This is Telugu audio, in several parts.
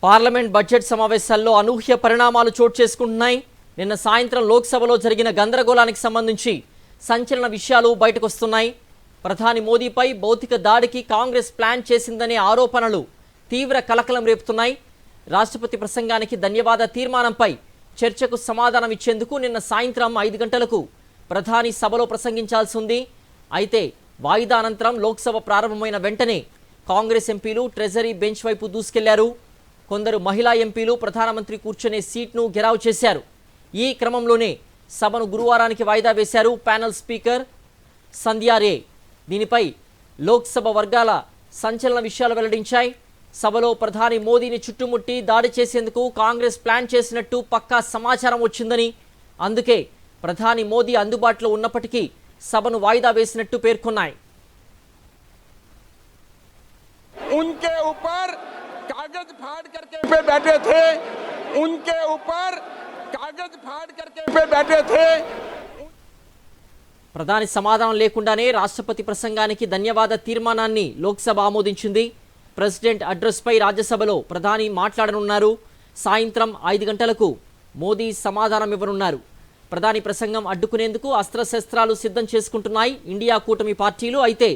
పార్లమెంట్ బడ్జెట్ సమావేశాల్లో అనూహ్య పరిణామాలు చోటు చేసుకుంటున్నాయి. నిన్న సాయంత్రం లోక్సభలో జరిగిన గందరగోళానికి సంబంధించి సంచలన విషయాలు బయటకు వస్తున్నాయి. ప్రధాని మోదీపై భౌతిక దాడికి కాంగ్రెస్ ప్లాన్ చేసిందనే ఆరోపణలు తీవ్ర కలకలం రేపుతున్నాయి. రాష్ట్రపతి ప్రసంగానికి ధన్యవాద తీర్మానంపై చర్చకు సమాధానం ఇచ్చేందుకు నిన్న సాయంత్రం 5 గంటలకు ప్రధాని సభలో ప్రసంగించాల్సి ఉంది. అయితే వాయిదా అనంతరం లోక్సభ ప్రారంభమైన వెంటనే కాంగ్రెస్ ఎంపీలు ట్రెజరీ బెంచ్ వైపు దూసుకెళ్లారు. కొందరు మహిళా ఎంపీలు ప్రధానమంత్రి కూర్చునే సీట్ను ఘెరావ్ చేశారు. ఈ క్రమంలోనే సభను గురువారానికి వాయిదా వేశారు ప్యానెల్ స్పీకర్ సంధ్యా రే. దీనిపై లోక్సభ వర్గాల సంచలన విషయాలు వెల్లడించాయి. సభలో ప్రధాని మోదీని చుట్టుముట్టి దాడి చేసేందుకు కాంగ్రెస్ ప్లాన్ చేసినట్టు పక్కా సమాచారం వచ్చిందని, అందుకే ప్రధాని మోదీ అందుబాటులో ఉన్నప్పటికీ సభను వాయిదా వేసినట్టు పేర్కొన్నాయి. उनके ऊपर कागज फाड़ करके पे बैठे थे, उनके ऊपर कागज फाड़ करके पे बैठे थे. ప్రధాని సమాధానం లేకుండానే రాష్ట్రపతి ప్రసంగానికి ధన్యవాద తీర్మానాన్ని లోక్సభ ఆమోదించింది. ప్రెసిడెంట్ అడ్రస్ పై రాజ్యసభలో ప్రధాని మాట్లాడనున్నారు. సాయంత్రం 5 గంటలకు మోదీ సమాధానం ఇవ్వనున్నారు. ప్రధాని ప్రసంగం అడ్డుకునేందుకు అస్త్రశస్త్రాలు సిద్ధం చేసుకుంటున్నాయి ఇండియా కూటమి పార్టీలు. అయితే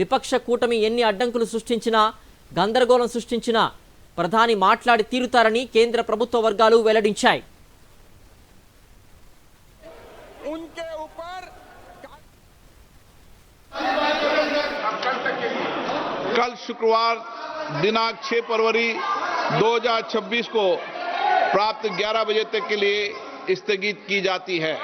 విపక్ష కూటమి ఎన్ని అడ్డంకులు సృష్టించినా, గందరగోళం సృష్టించినా ప్రధాని మాట్లాడి తీరుతారని కేంద్ర ప్రభుత్వ వర్గాలు వెల్లడించాయి. कल शुक्रवार दिनांक 6 फरवरी 2026 को प्राप्त 11 बजे तक के लिए स्थगित की जाती है.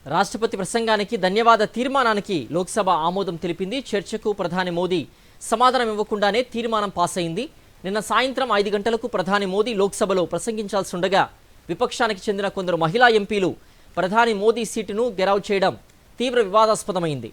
రాష్ట్రపతి ప్రసంగానికి ధన్యవాద తీర్మానానికి లోక్సభ ఆమోదం తెలిపింది. చర్చకు ప్రధాని మోదీ సమాధానం ఇవ్వకుండానే తీర్మానం పాస్ అయింది. నిన్న సాయంత్రం 5 గంటలకు ప్రధాని మోదీ లోక్సభలో ప్రసంగించాల్సి ఉండగా విపక్షానికి చెందిన కొందరు మహిళా ఎంపీలు ప్రధాని మోదీ సీటును గెరావ్ చేయడం తీవ్ర వివాదాస్పదమైంది.